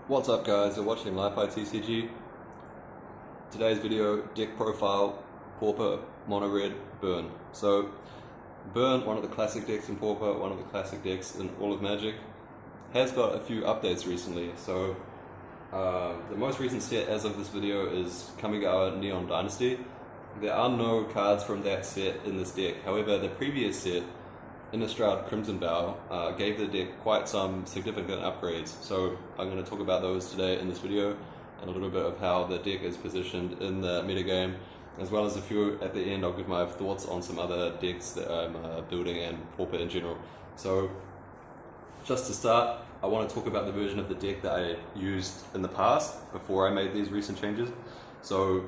What's up guys, you're watching Li-Fi TCG. Today's video, deck profile, Pauper, Mono Red, Burn. So, Burn, one of the classic decks in Pauper, one of the classic decks in all of Magic, has got a few updates recently. So, the most recent set as of this video is Kamigawa Neon Dynasty. There are no cards from that set in this deck. However, the previous set, Innistrad Crimson Vow, gave the deck quite some significant upgrades, so I'm going to talk about those today in this video, and a little bit of how the deck is positioned in the metagame, as well as a few at the end. I'll give my thoughts on some other decks that I'm building and Pauper in general. So just to start, I want to talk about the version of the deck that I used in the past before I made these recent changes. So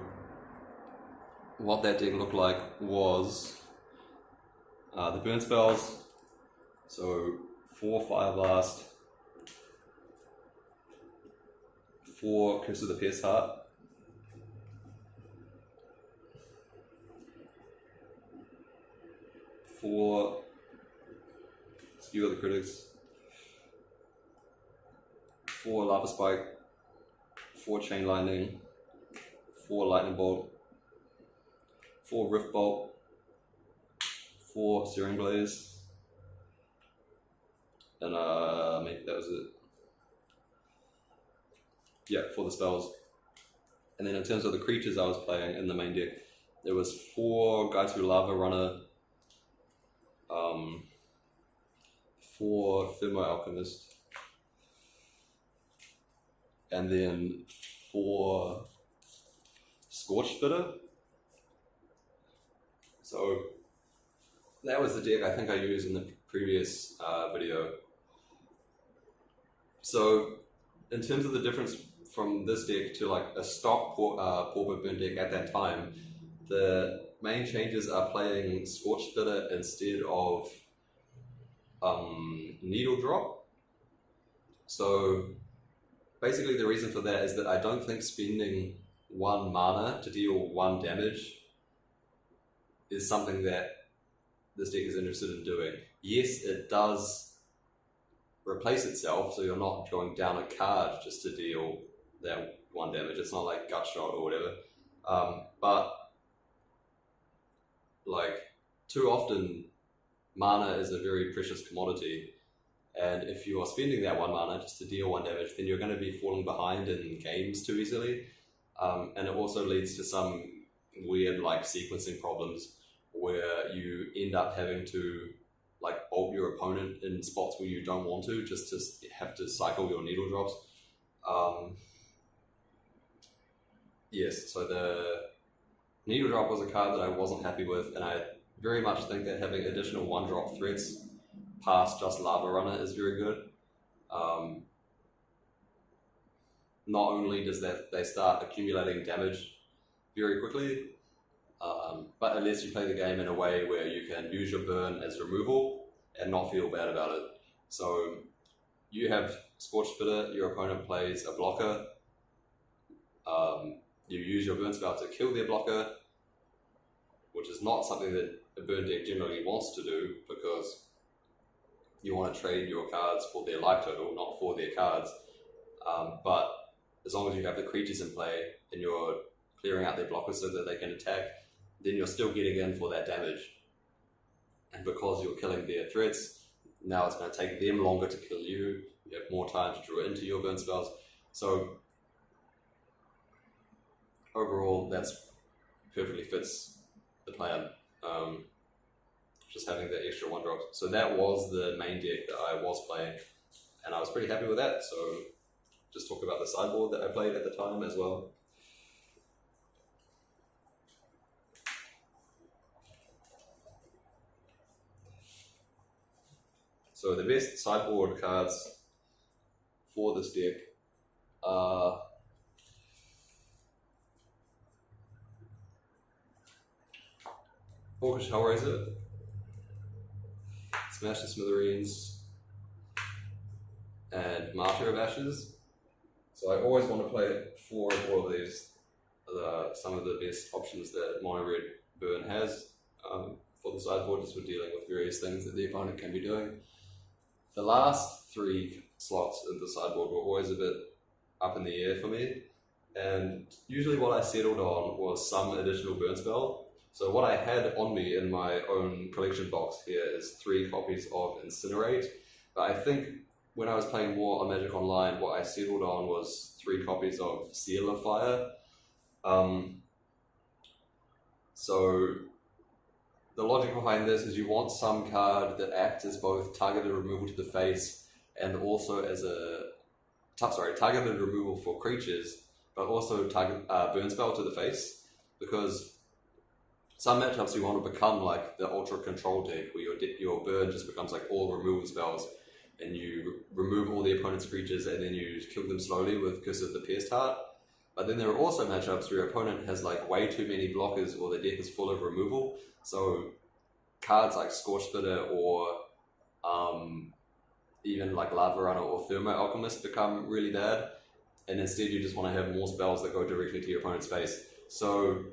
what that deck looked like was the burn spells, so 4 Fireblast, 4 Curse of the Pierce Heart, 4 Skewer the Critics, 4 Lava Spike, 4 Chain Lightning, 4 Lightning Bolt, 4 Rift Bolt, 4 Searing Blaze, and maybe that was it. Yeah, for the spells. And then in terms of the creatures I was playing in the main deck, there was 4 Ghitu Lavarunner, 4 Thermo Alchemist, and then 4 Scorched Bitter. So that was the deck I think I used in the previous video. So in terms of the difference from this deck to like a stock Pauper burn deck at that time, the main changes are playing Scorched Bitter instead of Needle Drop. So basically the reason for that is that I don't think spending 1 mana to deal 1 damage is something that this deck is interested in doing. Yes, it does replace itself, so you're not going down a card just to deal that 1 damage. It's not like Gut Shot or whatever. But like too often, mana is a very precious commodity, and if you are spending that 1 mana just to deal 1 damage, then you're going to be falling behind in games too easily, and it also leads to some weird like sequencing problems where you end up having to like bolt your opponent in spots where you don't want to, just to have to cycle your needle drops. Yes, so the needle drop was a card that I wasn't happy with, and I very much think that having additional 1-drop threats past just Lavarunner is very good. Not only does that they start accumulating damage very quickly, but unless you play the game in a way where you can use your burn as removal and not feel bad about it. So you have Scorched Bitter, your opponent plays a blocker, you use your burn spell to kill their blocker, which is not something that a burn deck generally wants to do, because you want to trade your cards for their life total, not for their cards. But as long as you have the creatures in play and you're clearing out their blockers so that they can attack, then you're still getting in for that damage. And because you're killing their threats, now it's going to take them longer to kill you. You have more time to draw into your burn spells. So overall, that's perfectly fits the plan. Just having the extra 1-drop. So that was the main deck that I was playing, and I was pretty happy with that. So just talk about the sideboard that I played at the time as well. So the best sideboard cards for this deck are Orcish Hellraiser, Smash the Smithereens, and Martyr of Ashes. So I always want to play 4 of all of these. Some of the best options that Mono Red Burn has for the sideboard, just for dealing with various things that the opponent can be doing. The last 3 slots in the sideboard were always a bit up in the air for me. And usually what I settled on was some additional burn spell. So what I had on me in my own collection box here is 3 copies of Incinerate. But I think when I was playing more on Magic Online, what I settled on was 3 copies of Seal of Fire. So the logic behind this is you want some card that acts as both targeted removal to the face and also as targeted removal for creatures, but also target burn spell to the face, because some matchups you want to become like the ultra control deck where your burn just becomes like all removal spells and you remove all the opponent's creatures and then you kill them slowly with Curse of the Pierced Heart. But then there are also matchups where your opponent has like way too many blockers or the deck is full of removal. So cards like Scorchspitter or even like Lavarunner or Thermo Alchemist become really bad. And instead you just want to have more spells that go directly to your opponent's face. So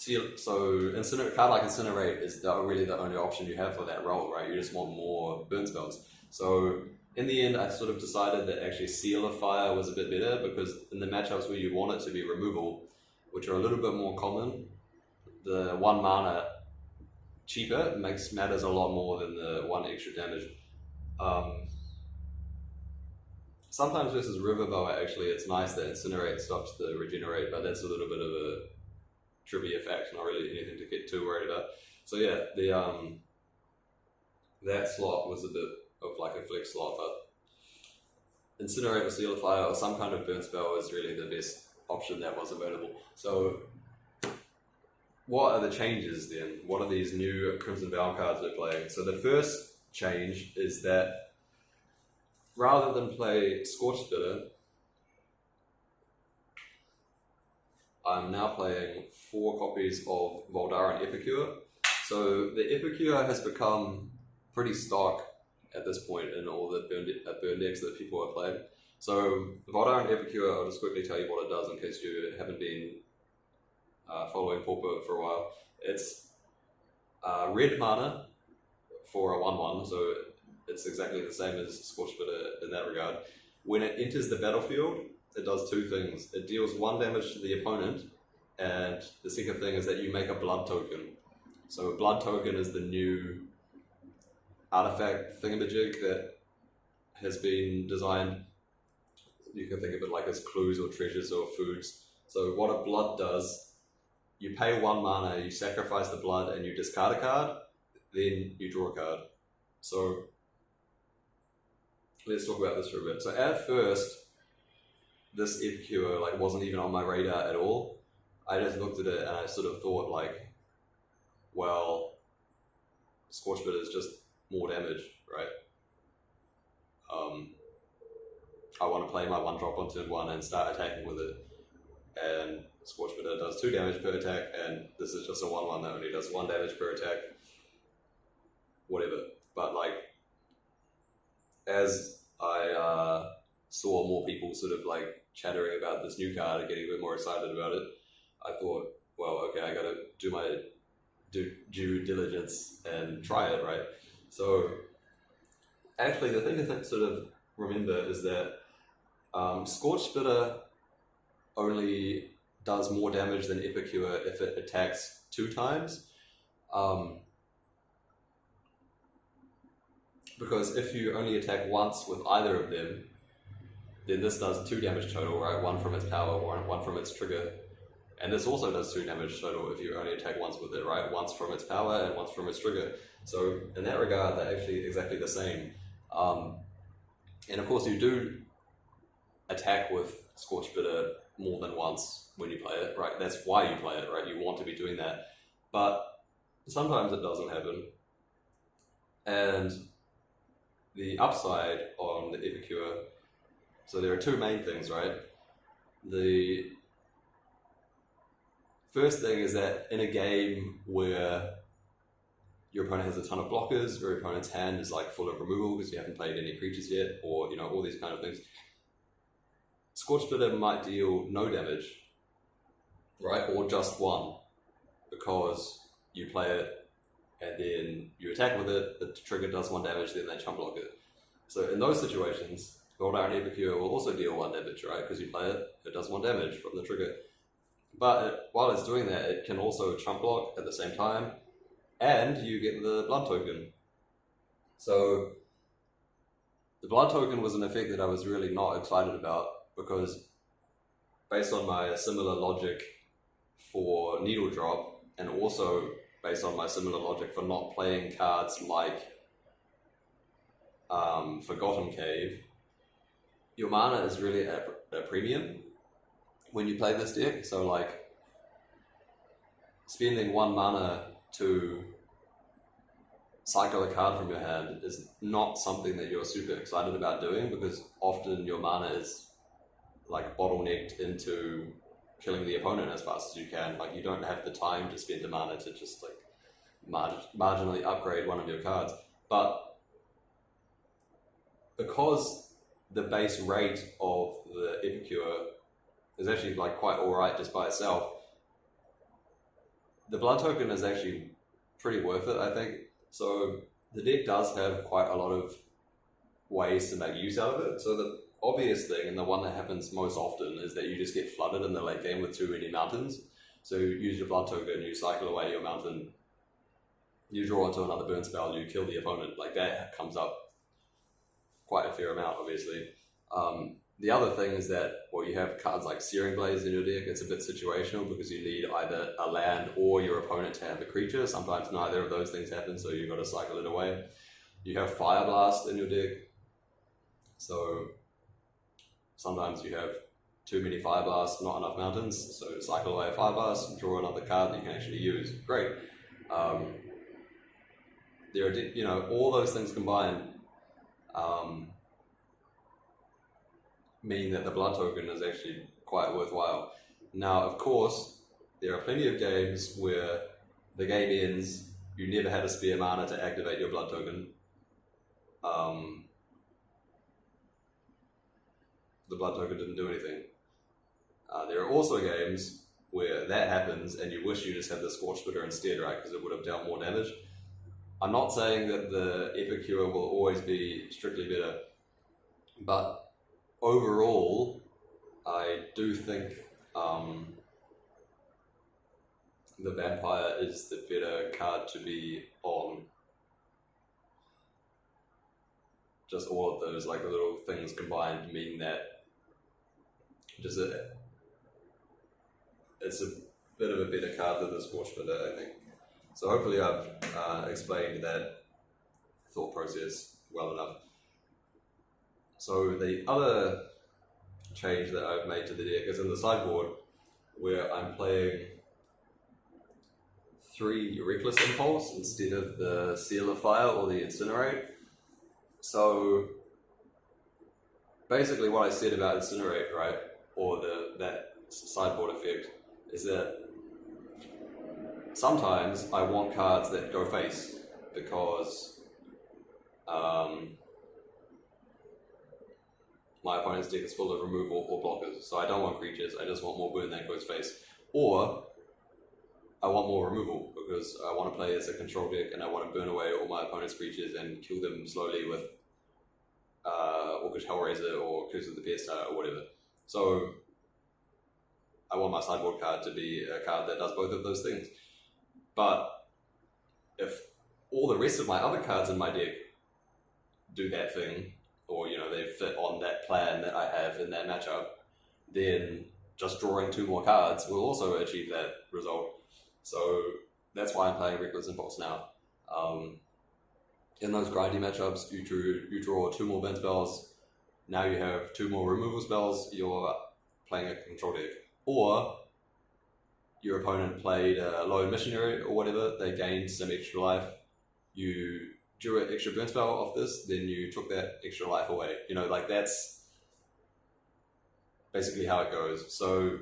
a card like Incinerate is really the only option you have for that role, right? You just want more burn spells. So in the end, I sort of decided that actually Seal of Fire was a bit better, because in the matchups where you want it to be removal, which are a little bit more common, the 1 mana cheaper matters a lot more than the 1 extra damage. Sometimes versus Riverboa, actually, it's nice that Incinerate stops the Regenerate, but that's a little bit of a trivia fact, not really anything to get too worried about. So yeah, that slot was a bit of like a flex slot, but Incinerate or Seal of Fire or some kind of burn spell is really the best option that was available. So what are the changes then? What are these new Crimson Bound cards we're playing? So the first change is that rather than play Scorchspitter, I'm now playing 4 copies of Voldaren Epicure. So the Epicure has become pretty stock at this point in all the burn decks that people are playing. So Voldaren Epicure, I'll just quickly tell you what it does in case you haven't been following Pauper for a while. It's red mana for a 1/1, so it's exactly the same as Scorchspitter in that regard. When it enters the battlefield, it does 2 things. It deals 1 damage to the opponent, and the second thing is that you make a blood token. So a blood token is the new artifact thingamajig that has been designed. You can think of it like as clues or treasures or foods. So what a blood does, you pay 1 mana, you sacrifice the blood and you discard a card, then you draw a card. So let's talk about this for a bit. So at first, this Epicure wasn't even on my radar at all. I just looked at it and I sort of thought well, Scorchbit is just more damage, right? I want to play my 1-drop on turn 1 and start attacking with it. And Scorchbit does 2 damage per attack, and this is just a 1/1 that only does 1 damage per attack. Whatever. But as I saw more people sort of chattering about this new card and getting a bit more excited about it, I thought, well, okay, I gotta do my due diligence and try it, right? So actually the thing to sort of remember is that Scorchspitter only does more damage than Epicure if it attacks 2 times. Because if you only attack once with either of them, then this does 2 damage total, right? 1 from its power, 1 from its trigger. And this also does 2 damage total if you only attack once with it, right? Once from its power and once from its trigger. So in that regard, they're actually exactly the same. And of course you do attack with Scorchbitter more than once when you play it, right? That's why you play it, right? You want to be doing that. But sometimes it doesn't happen. And the upside on the Epicure, so there are 2 main things, right? The first thing is that in a game where your opponent has a ton of blockers, your opponent's hand is full of removal because you haven't played any creatures yet, or all these kind of things, Scorchbitter might deal no damage, right? Or just 1, because you play it and then you attack with it, the trigger does 1 damage, then they chump block it. So in those situations, Voldaren Epicure will also deal 1 damage, right? Because you play it, it does 1 damage from the trigger. But while it's doing that, it can also chump block at the same time, and you get the blood token. So the blood token was an effect that I was really not excited about, because based on my similar logic for needle drop, and also based on my similar logic for not playing cards like Forgotten Cave, your mana is really at a premium when you play this deck. So like spending 1 mana to cycle a card from your hand is not something that you're super excited about doing, because often your mana is like bottlenecked into killing the opponent as fast as you can. Like you don't have the time to spend the mana to just like marginally upgrade one of your cards. But because the base rate of the Epicure is actually like quite alright just by itself, the blood token is actually pretty worth it, I think. So the deck does have quite a lot of ways to make use out of it. So the obvious thing, and the one that happens most often, is that you just get flooded in the late game with too many mountains. So you use your blood token, you cycle away your mountain, you draw into another burn spell, you kill the opponent. Like that comes up quite a fair amount, obviously. The other thing is that, well, you have cards like Searing Blaze in your deck. It's a bit situational because you need either a land or your opponent to have a creature. Sometimes neither of those things happen, so you've got to cycle it away. You have Fireblast in your deck, so sometimes you have too many Fireblasts, not enough mountains, so cycle away a Fireblast, draw another card that you can actually use. Great. There are, you know, all those things combined mean that the blood token is actually quite worthwhile. Now, of course, there are plenty of games where the game ends, you never had a spare mana to activate your blood token. The blood token didn't do anything. There are also games where that happens and you wish you just had the Scorch Spitter instead, right? Because it would have dealt more damage. I'm not saying that the Epicure will always be strictly better, but overall, I do think the Vampire is the better card to be on. Just all of those like little things combined mean that just it's a bit of a better card than the Scorch Spitter, I think. So hopefully I've explained that thought process well enough. So the other change that I've made to the deck is in the sideboard, where I'm playing 3 Reckless Impulse instead of the Seal of Fire or the Incinerate. So basically what I said about Incinerate, right, or that sideboard effect, is that sometimes I want cards that go face, because my opponent's deck is full of removal or blockers, so I don't want creatures, I just want more burn that goes face. Or I want more removal, because I want to play as a control deck and I want to burn away all my opponent's creatures and kill them slowly with Orcish Hellraiser or Curse of the Pestar or whatever. So I want my sideboard card to be a card that does both of those things. But if all the rest of my other cards in my deck do that thing, or you know they fit on that plan that I have in that matchup, then just drawing 2 more cards will also achieve that result. So that's why I'm playing Reckless Impulse now. In those grindy matchups, you draw 2 more burn spells. Now you have 2 more removal spells. You're playing a control deck, or your opponent played a Lone Missionary or whatever. They gained some extra life. You drew an extra burn spell off this, then you took that extra life away. You know, like that's basically how it goes. So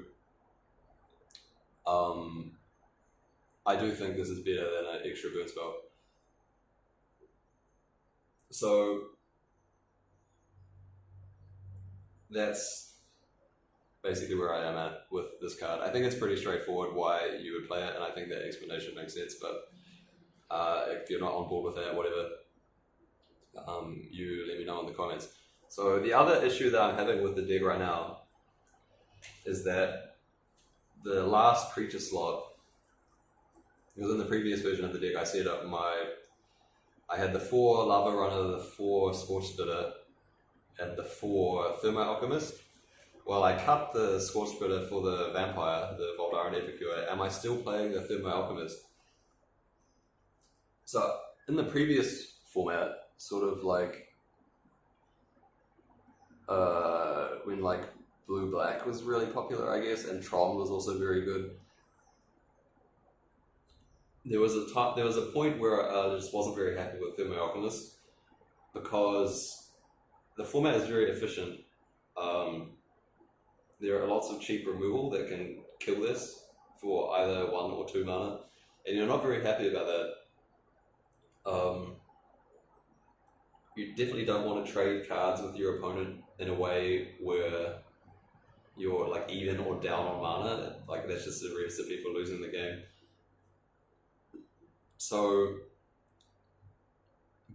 I do think this is better than an extra burn spell. So that's basically where I am at with this card. I think it's pretty straightforward why you would play it, and I think that explanation makes sense, but if you're not on board with that, whatever, you let me know in the comments. So the other issue that I'm having with the deck right now is that the last creature slot, because in the previous version of the deck I set up I had the 4 Lavarunner, the 4 Scorch Spitter, and the 4 Thermo Alchemist. Well, I cut the Scorch Spitter for the Vampire, the Voldaren Epicure. Am I still playing the Thermo Alchemist? So, in the previous format, sort of like, when like Blue-Black was really popular, I guess, and Tron was also very good. There was a point where I just wasn't very happy with Thermo Alchemist because the format is very efficient. There are lots of cheap removal that can kill this for either 1 or 2 mana, and you're not very happy about that. You definitely don't want to trade cards with your opponent in a way where you're like even or down on mana. Like that's just a recipe for losing the game. So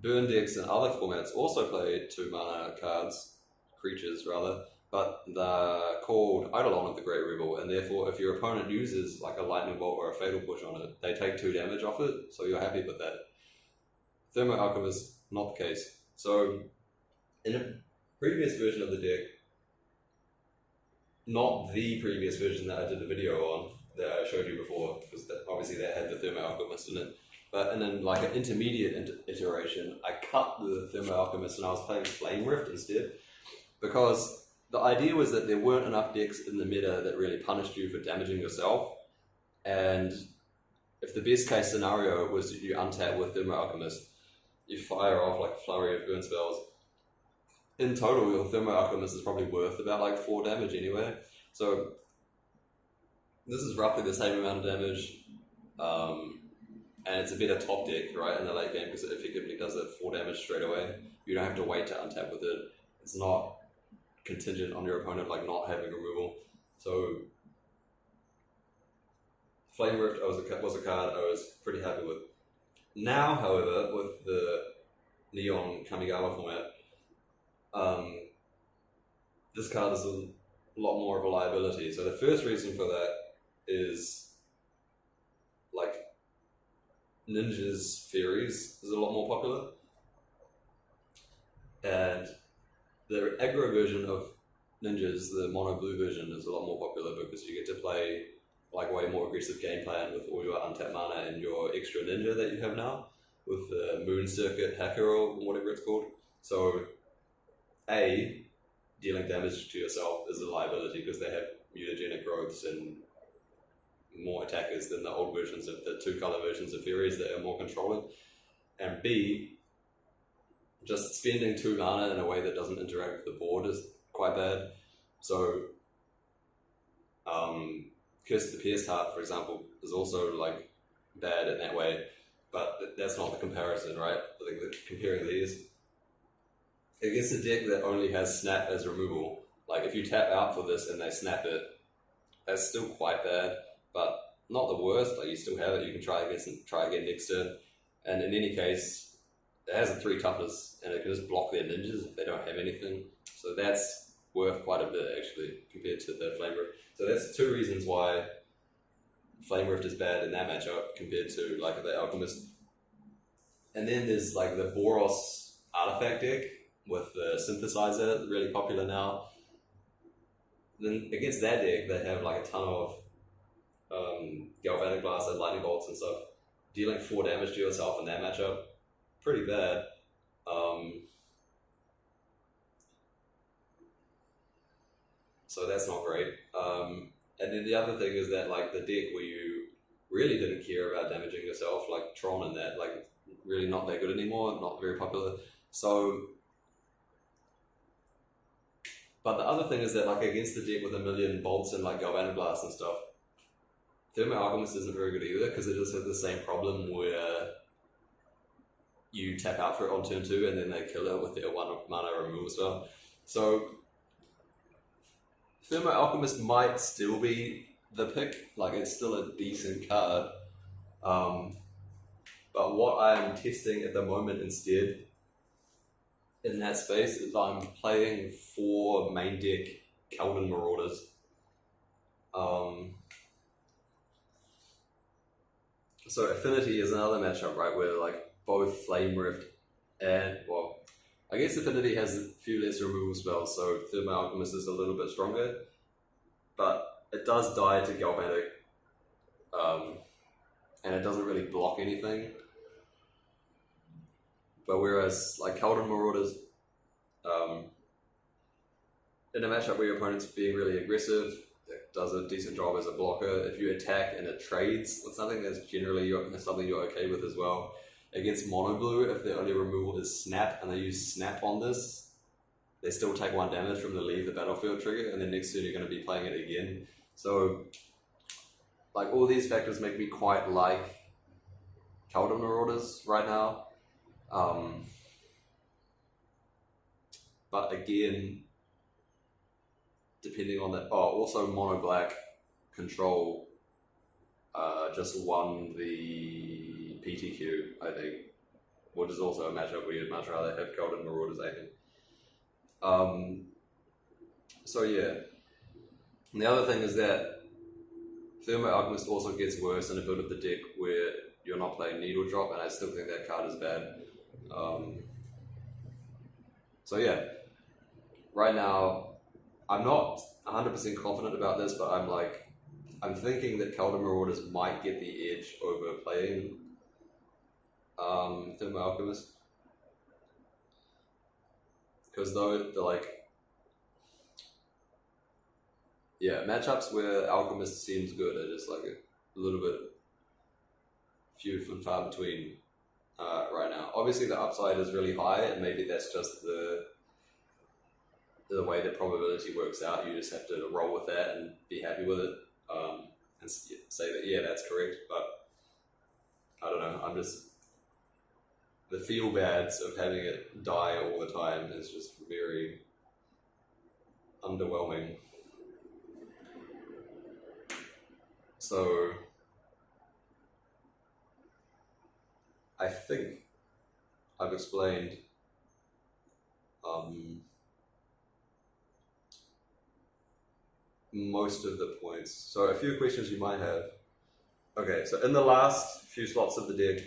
burn decks and other formats also play 2 mana cards, creatures rather, but they're called Eidolon of the Great Rebel, and therefore if your opponent uses like a lightning bolt or a fatal push on it, they take 2 damage off it, so you're happy with that. Thermo Alchemist, not the case. So in a previous version of the deck, not the previous version that I did the video on, that I showed you before, because obviously that had the Thermo Alchemist in it, but and then like an intermediate iteration, I cut the Thermo Alchemist and I was playing Flame Rift instead, because the idea was that there weren't enough decks in the meta that really punished you for damaging yourself, and if the best case scenario was that you untap with Thermo Alchemist, you fire off like a flurry of burn spells. In total, your Thermo Alchemist is probably worth about like 4 damage anyway. So this is roughly the same amount of damage, and it's a better top deck, right, in the late game because it effectively does it 4 damage straight away. You don't have to wait to untap with it. It's not contingent on your opponent like not having removal. So Flame Rift was a card I was pretty happy with. Now, however, with the Neon Kamigawa format, this card is a lot more of a liability. So the first reason for that is like Ninja's Fairies is a lot more popular, and the aggro version of Ninjas, the mono blue version, is a lot more popular because you get to play like way more aggressive game plan with all your untapped mana and your extra ninja that you have now with the Moon Circuit Hacker or whatever it's called. So dealing damage to yourself is a liability because they have mutagenic growths and more attackers than the old versions of the 2-color versions of Fairies that are more controlling. And B, just spending 2 mana in a way that doesn't interact with the board is quite bad. So Curse the Pierced Heart, for example, is also like bad in that way, but that's not the comparison, right? Like comparing these against a deck that only has Snap as removal, like if you tap out for this and they snap it, that's still quite bad, but not the worst. Like you still have it, you can try again next turn, and in any case, it has a 3 toughness and it can just block their ninjas if they don't have anything. So that's worth quite a bit actually compared to the Flame Rift. So that's 2 reasons why Flame Rift is bad in that matchup compared to like the Alchemist. And then there's like the Boros artifact deck with the Synthesizer, really popular now. Then against that deck, they have like a ton of Galvanic Blast and Lightning Bolts and stuff. Dealing 4 damage to yourself in that matchup, pretty bad. So that's not great. And then the other thing is that like the deck where you really didn't care about damaging yourself, like Tron and that, like really not that good anymore, not very popular. So, but the other thing is that like against the deck with a million bolts and like Galvanic Blast and stuff, Thermo Alchemist isn't very good either because it just has the same problem where you tap out for it on turn 2 and then they kill it with their 1 mana removal spell. So Thermo Alchemist might still be the pick, like it's still a decent card. But what I'm testing at the moment instead in that space is I'm playing 4 main deck Keldon Marauders. So Affinity is another matchup, right, where like both Flame Rift and, well, I guess Affinity has a few less removal spells, so Thermo Alchemist is a little bit stronger, but it does die to Galvanic, and it doesn't really block anything. But whereas like Keldon Marauders, in a matchup where your opponent's being really aggressive, it does a decent job as a blocker. If you attack and it trades with something, that's generally something you're okay with as well. Against Mono Blue, if their only removal is Snap and they use Snap on this, they still take 1 damage from the leave the battlefield trigger, and then next turn you're going to be playing it again. So, like, all these factors make me quite like Keldon Marauders right now. But again, depending on that, also Mono Black Control just won the PTQ, I think, which is also a matchup where you'd much rather have Keldon Marauders, I think. So yeah. And the other thing is that Thermo Alchemist also gets worse in a bit of the deck where you're not playing Needle Drop, and I still think that card is bad. So yeah, right now, I'm not 100% confident about this, but I'm thinking that Keldon Marauders might get the edge over playing Thermo Alchemist. Because though they're like, yeah, matchups where Alchemist seems good are just like a little bit few and far between right now. Obviously the upside is really high, and maybe that's just the way the probability works out. You just have to roll with that and be happy with it, and say that, yeah, that's correct. But I don't know, I'm just, the feel bads of having it die all the time is just very underwhelming. So I think I've explained most of the points. So a few questions you might have. Okay, so in the last few slots of the deck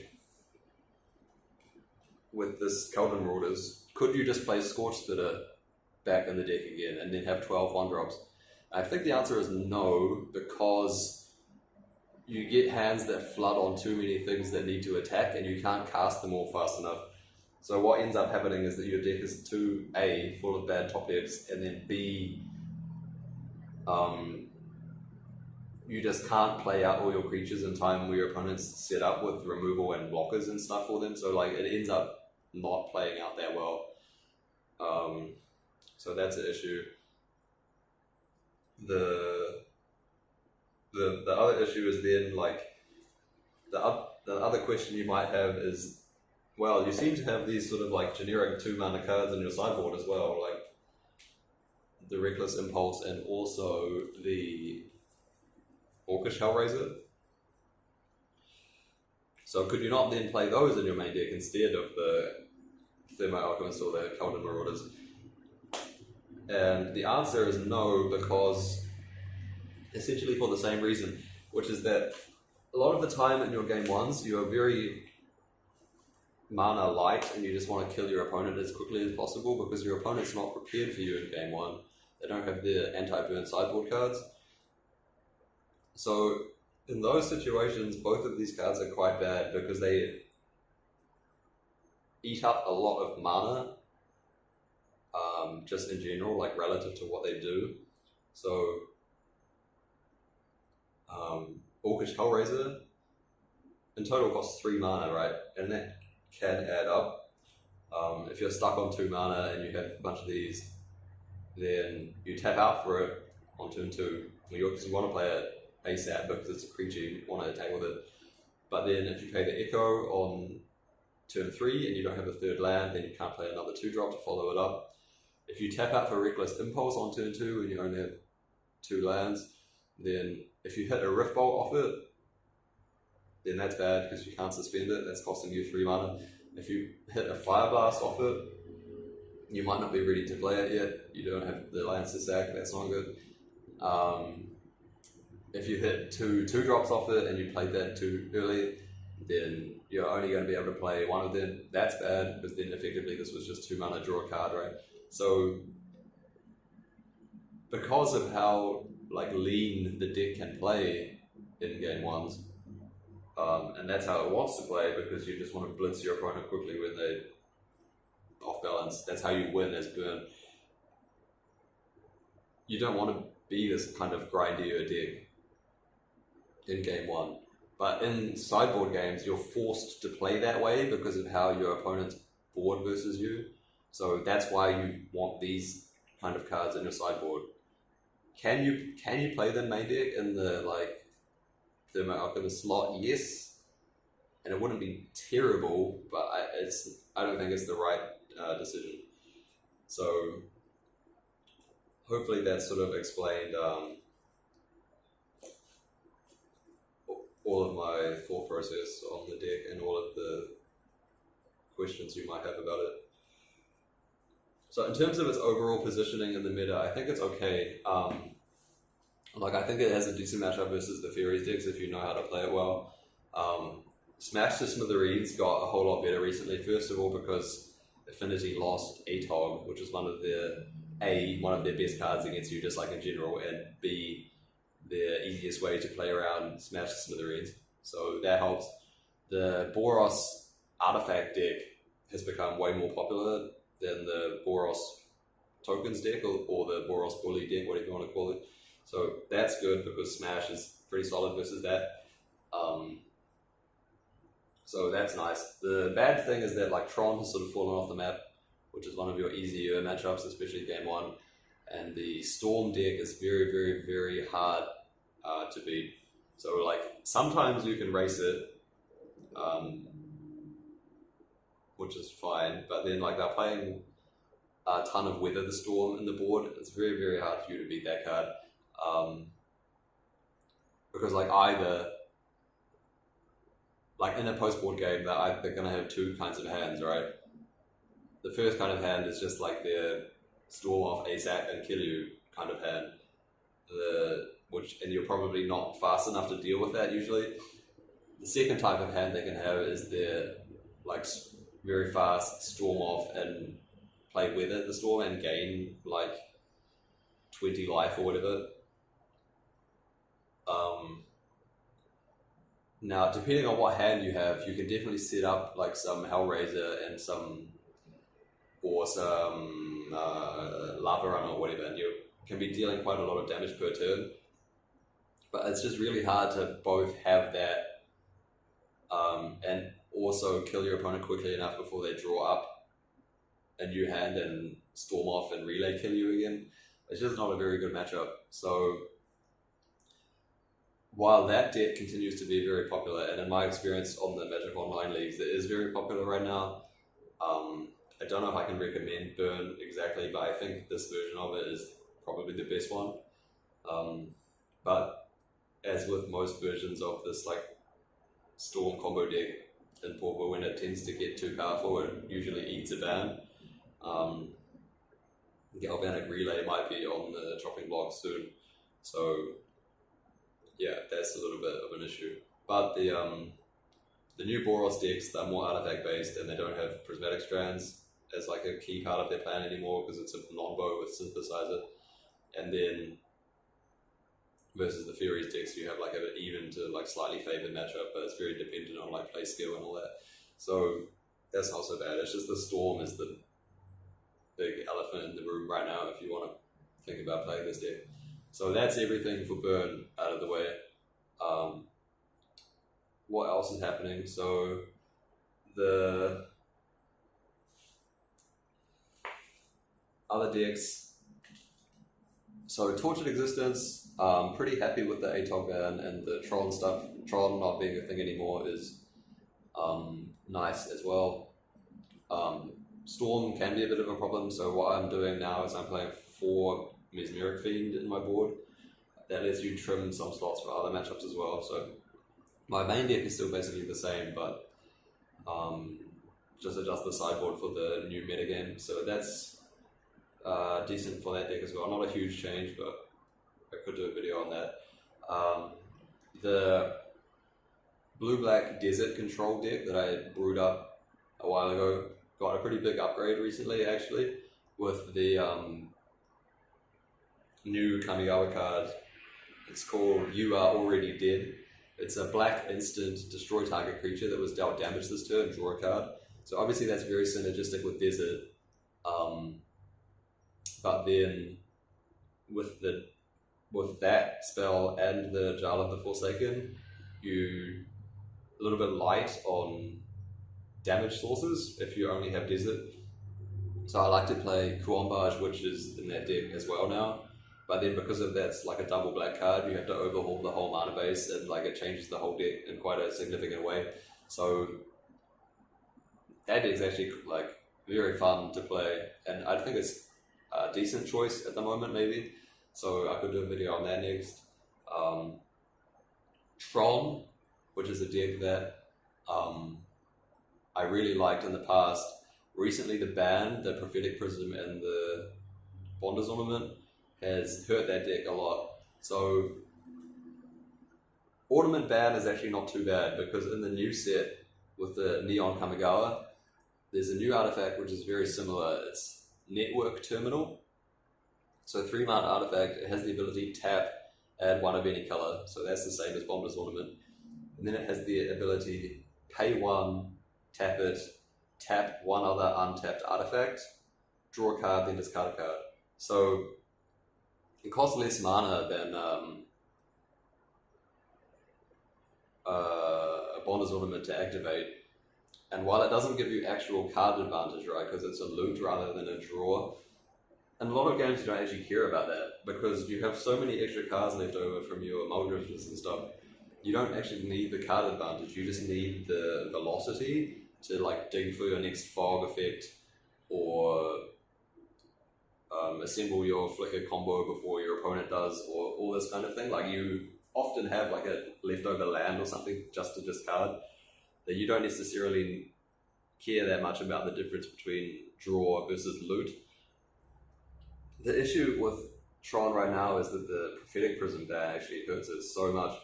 with this Keldon Marauders, could you just play Scorch Spitter back in the deck again and then have 12 1-drops? I think the answer is no, because you get hands that flood on too many things that need to attack, and you can't cast them all fast enough. So what ends up happening is that your deck is too, A, full of bad top decks, and then B, you just can't play out all your creatures in time where your opponent's set up with removal and blockers and stuff for them. So like it ends up not playing out that well. So that's an issue. The other issue is then like the other question you might have is, well, you seem to have these sort of like generic 2-mana cards in your sideboard as well, like the Reckless Impulse and also the Orcish Hellraiser. So could you not then play those in your main deck instead of the Thermo Alchemist or the Keldon Marauders? And the answer is no, because essentially for the same reason, which is that a lot of the time in your game ones, you are very mana light and you just want to kill your opponent as quickly as possible because your opponent's not prepared for you in game one. They don't have their anti-burn sideboard cards. So in those situations, both of these cards are quite bad because they eat up a lot of mana, just in general, like relative to what they do. So Orcish Hellraiser in total costs 3 mana, right? And that can add up. If you're stuck on 2 mana and you have a bunch of these, then you tap out for it on turn 2. Because you want to play it ASAP because it's a creature, you want to attack with it. But then if you play the Echo on turn 3 and you don't have a third land, then you can't play another 2-drop to follow it up. If you tap out for Reckless Impulse on turn 2 and you only have 2 lands, then if you hit a Rift Bolt off it, then that's bad because you can't suspend it, that's costing you 3 mana. If you hit a Fireblast off it, you might not be ready to play it yet. You don't have the lands to sack, that's not good. If you hit two drops off it and you played that too early, then you're only going to be able to play one of them. That's bad, but then effectively this was just 2 mana, draw a card, right? So because of how like lean the deck can play in game ones, and that's how it wants to play, because you just want to blitz your opponent quickly when they off balance. That's how you win as Burn. You don't want to be this kind of grindier deck in game one, but in sideboard games you're forced to play that way because of how your opponent's board versus you. So that's why you want these kind of cards in your sideboard. Can you play the main deck in the like Thermo Alchemist slot? Yes, and it wouldn't be terrible, but I don't think it's the right decision. So hopefully that sort of explained all of my thought process on the deck and all of the questions you might have about it. So in terms of its overall positioning in the meta, I think it's okay. Like I think it has a decent matchup versus the Furies decks if you know how to play it well. Smash to Smithereens got a whole lot better recently. First of all, because Affinity lost ATOG, which is one of their best cards against you, just like in general, and B, the easiest way to play around Smash to Smithereens. So that helps. The Boros artifact deck has become way more popular than the Boros tokens deck or the Boros bully deck, whatever you want to call it. So that's good because Smash is pretty solid versus that. So that's nice. The bad thing is that like Tron has sort of fallen off the map, which is one of your easier matchups, especially game one. And the Storm deck is very, very, very hard to beat. So like sometimes you can race it, which is fine, but then like they're playing a ton of Weather the Storm in the board. It's very, very hard for you to beat that card. Because like either like in a post-board game, they're going to have two kinds of hands, right? The first kind of hand is just like their storm off ASAP and kill you kind of hand, and you're probably not fast enough to deal with that usually. The second type of hand they can have is their like very fast storm off and play Weather the Storm and gain like 20 life or whatever. Now, depending on what hand you have, you can definitely set up like some Hellraiser and some Lavarunner or whatever, and you can be dealing quite a lot of damage per turn. But it's just really hard to both have that and also kill your opponent quickly enough before they draw up a new hand and storm off and relay kill you again. It's just not a very good matchup. So while that deck continues to be very popular, and in my experience on the Magic Online leagues, it is very popular right now. I don't know if I can recommend Burn exactly, but I think this version of it is probably the best one. But as with most versions of this like Storm combo deck in Pauper, when it tends to get too powerful, it usually eats a ban. Galvanic Relay might be on the chopping block soon, so yeah, that's a little bit of an issue. But the new Boros decks, they're more artifact based and they don't have Prismatic Strands as like a key part of their plan anymore because it's a longbow with Synthesizer. And then versus the Furies decks, you have like an even to like slightly favored matchup, but it's very dependent on like play skill and all that. So that's not so bad. It's just the Storm is the big elephant in the room right now if you want to think about playing this deck. So that's everything for Burn out of the way. What else is happening? So the other decks. So Tortured Existence, pretty happy with the ATOG ban and the Tron stuff. Tron not being a thing anymore is nice as well. Storm can be a bit of a problem, so what I'm doing now is I'm playing 4 Mesmeric Fiend in my board. That lets you trim some slots for other matchups as well. So my main deck is still basically the same, but just adjust the sideboard for the new metagame. So that's decent for that deck as well. Not a huge change, but I could do a video on that. The blue-black desert control deck that I brewed up a while ago got a pretty big upgrade recently, actually, with the new Kamigawa card. It's called You Are Already Dead. It's a black instant destroy target creature that was dealt damage this turn, draw a card. So obviously that's very synergistic with desert. But then with that spell and the Jarl of the Forsaken, you a little bit light on damage sources if you only have desert. So I like to play Kuombage, which is in that deck as well now. But then because of that's like a double black card, you have to overhaul the whole mana base, and like it changes the whole deck in quite a significant way. So that deck is actually like very fun to play, and I think it's a decent choice at the moment, maybe. So I could do a video on that next. Tron, which is a deck that I really liked in the past. Recently, the ban, the Prophetic Prism and the Bonder's Ornament, has hurt that deck a lot. So Ornament ban is actually not too bad, because in the new set with the Neon Kamigawa, there's a new artifact which is very similar. It's Network Terminal. So 3-mana artifact, it has the ability tap, add 1 of any color. So that's the same as Bonder's Ornament. And then it has the ability pay 1, tap it, tap 1 other untapped artifact, draw a card, then discard a card. So it costs less mana than a Bonder's Ornament to activate. And while it doesn't give you actual card advantage, right, because it's a loot rather than a draw, in a lot of games you don't actually care about that, because you have so many extra cards left over from your Marauders and stuff. You don't actually need the card advantage, you just need the velocity to like dig for your next fog effect, or assemble your flicker combo before your opponent does, or all this kind of thing. Like you often have like a leftover land or something just to discard, that you don't necessarily care that much about the difference between draw versus loot. The issue with Tron right now is that the Prophetic Prism ban actually hurts it so much.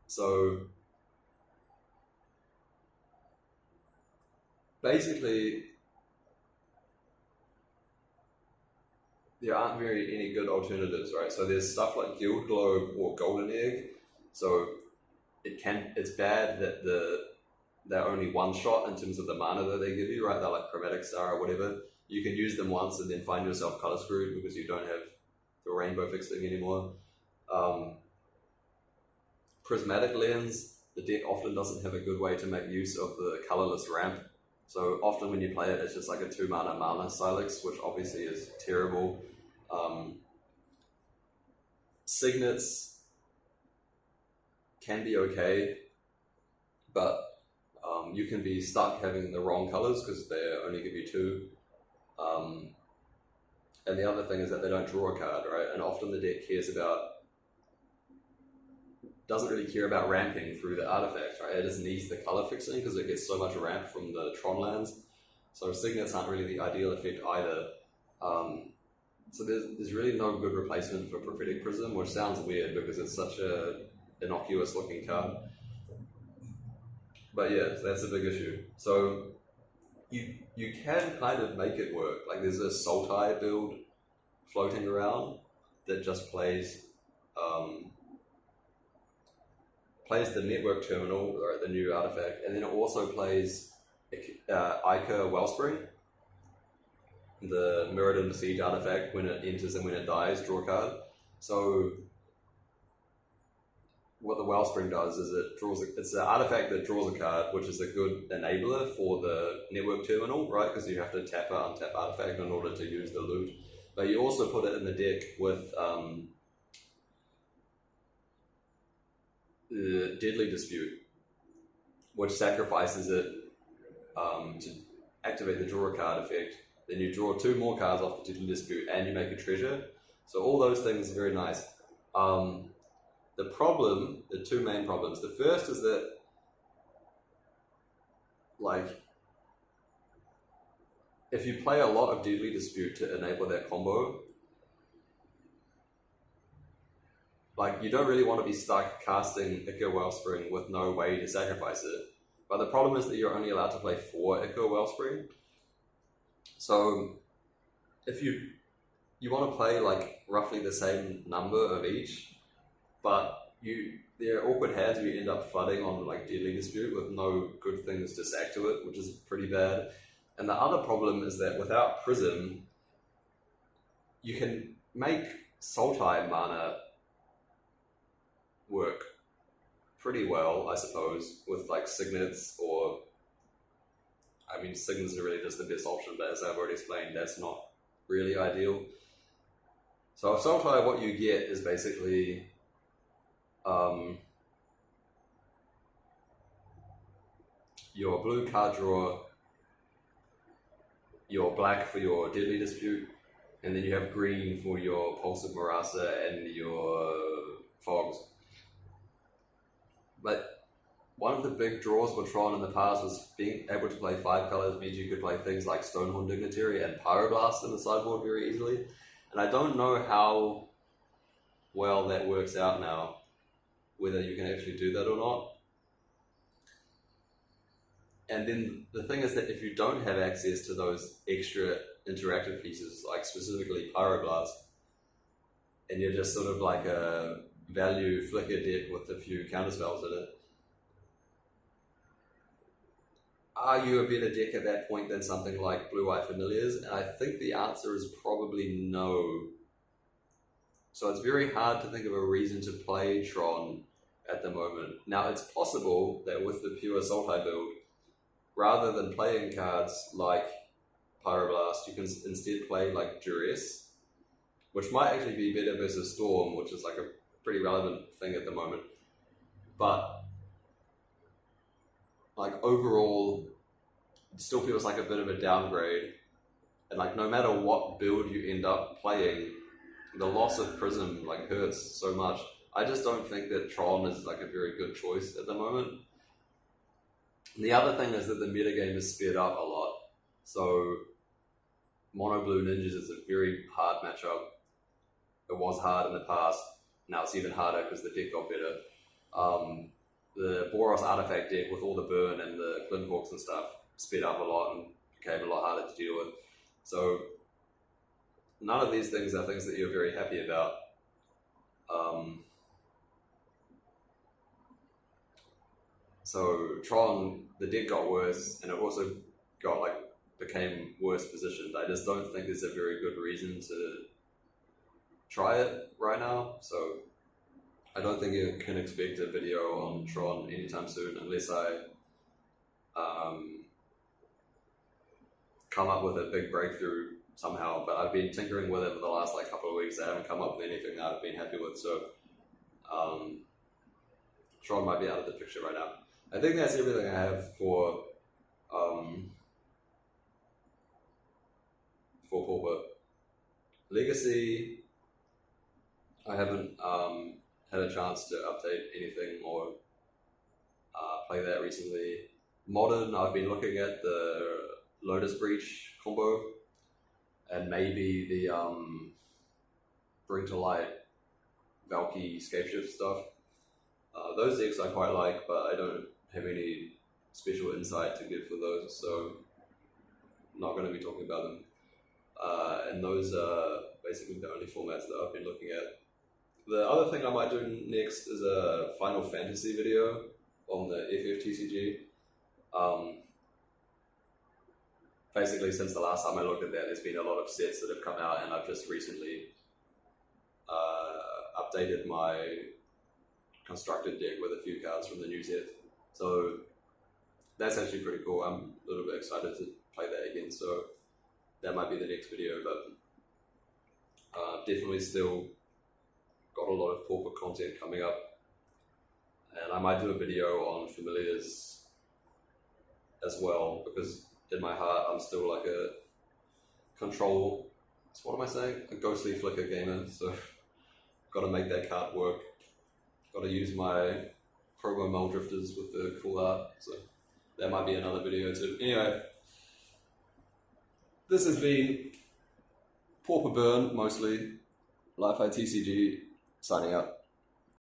So basically, there aren't any good alternatives, right? So there's stuff like Guild Globe or Golden Egg. So it's bad that they're only one shot in terms of the mana that they give you, right? They're like Chromatic Star or whatever. You can use them once and then find yourself color screwed because you don't have the rainbow fixing anymore. Prismatic Lens, the deck often doesn't have a good way to make use of the colorless ramp. So often when you play it, it's just like a 2-mana mana Silex, which obviously is terrible. Signets can be okay, but you can be stuck having the wrong colors because they only give you 2. And the other thing is that they don't draw a card, right? And often the deck doesn't really care about ramping through the artifacts, right? It just needs the color fixing because it gets so much ramp from the Tron lands. So signets aren't really the ideal effect either. So there's really no good replacement for Prophetic Prism, which sounds weird because it's such a innocuous looking card. But yeah, that's a big issue. So you can kind of make it work. Like there's a Sultai build floating around that just plays the Network Terminal, or the new artifact, and then it also plays Ica Wellspring, the Mirrodin Siege artifact. When it enters and when it dies, draw a card. So what the Wellspring does is it's an artifact that draws a card, which is a good enabler for the Network Terminal, right? Because you have to tap an untap artifact in order to use the loot. But you also put it in the deck with the Deadly Dispute, which sacrifices it to activate the draw a card effect. Then you draw 2 more cards off the Deadly Dispute and you make a treasure. So all those things are very nice. The 2 main problems. The first is that, like, if you play a lot of Deadly Dispute to enable that combo, like, you don't really want to be stuck casting Ichor Wellspring with no way to sacrifice it. But the problem is that you're only allowed to play 4 Ichor Wellspring. So if you want to play like roughly the same number of each, but there are awkward hands where you end up flooding on like Deadly Dispute with no good things to sack to it, which is pretty bad. And the other problem is that without Prism, you can make Sultai mana work pretty well, I suppose, with like Signets, or I mean, Signets are really just the best option, but as I've already explained, that's not really ideal. So with Sultai, what you get is basically your blue card draw, your black for your Deadly Dispute, and then you have green for your Pulse of Marasa and your Fogs. But one of the big draws for Tron in the past was being able to play 5 colors means you could play things like Stonehorn Dignitary and Pyroblast in the sideboard very easily. And I don't know how well that works out now, whether you can actually do that or not. And then the thing is that if you don't have access to those extra interactive pieces, like specifically Pyroblast, and you're just sort of like a value flicker deck with a few counterspells in it, are you a better deck at that point than something like Blue-White Familiars? And I think the answer is probably no. So it's very hard to think of a reason to play Tron at the moment. Now, it's possible that with the pure Sultai build, rather than playing cards like Pyroblast, you can instead play like Duress, which might actually be better versus Storm, which is like a pretty relevant thing at the moment. But like overall, it still feels like a bit of a downgrade. And like no matter what build you end up playing, the loss of Prism like hurts so much. I just don't think that Tron is like a very good choice at the moment. And the other thing is that the metagame is sped up a lot. So Mono Blue Ninjas is a very hard matchup. It was hard in the past. Now it's even harder because the deck got better. The Boros Artifact deck with all the burn and the Clint and stuff sped up a lot and became a lot harder to deal with. So none of these things are things that you're very happy about. So Tron, the deck got worse, and it also got became worse positioned. I just don't think there's a very good reason to try it right now. So I don't think you can expect a video on Tron anytime soon unless I come up with a big breakthrough somehow. But I've been tinkering with it for the last couple of weeks. I haven't come up with anything that I've been happy with. So Tron might be out of the picture right now. I think that's everything I have for Pauper. Legacy, I haven't had a chance to update anything or play that recently. Modern, I've been looking at the Lotus Breach combo and maybe the Bring to Light Valky Scapeshift stuff. Those decks I quite like, but I don't have any special insight to give for those, so I'm not going to be talking about them. And those are basically the only formats that I've been looking at. The other thing I might do next is a Final Fantasy video on the FFTCG. Basically, since the last time I looked at that, there's been a lot of sets that have come out, and I've just recently updated my constructed deck with a few cards from the new set. So that's actually pretty cool. I'm a little bit excited to play that again, so that might be the next video, but definitely still got a lot of Pauper content coming up, and I might do a video on Familiars as well, because in my heart I'm still like a control, what am I saying? A ghostly flicker gamer, so got to make that card work. Got to use my promo Muldrifters with the cool art, so that might be another video too. Anyway, this has been Pauper Burn, mostly. Li-Fi TCG, signing out.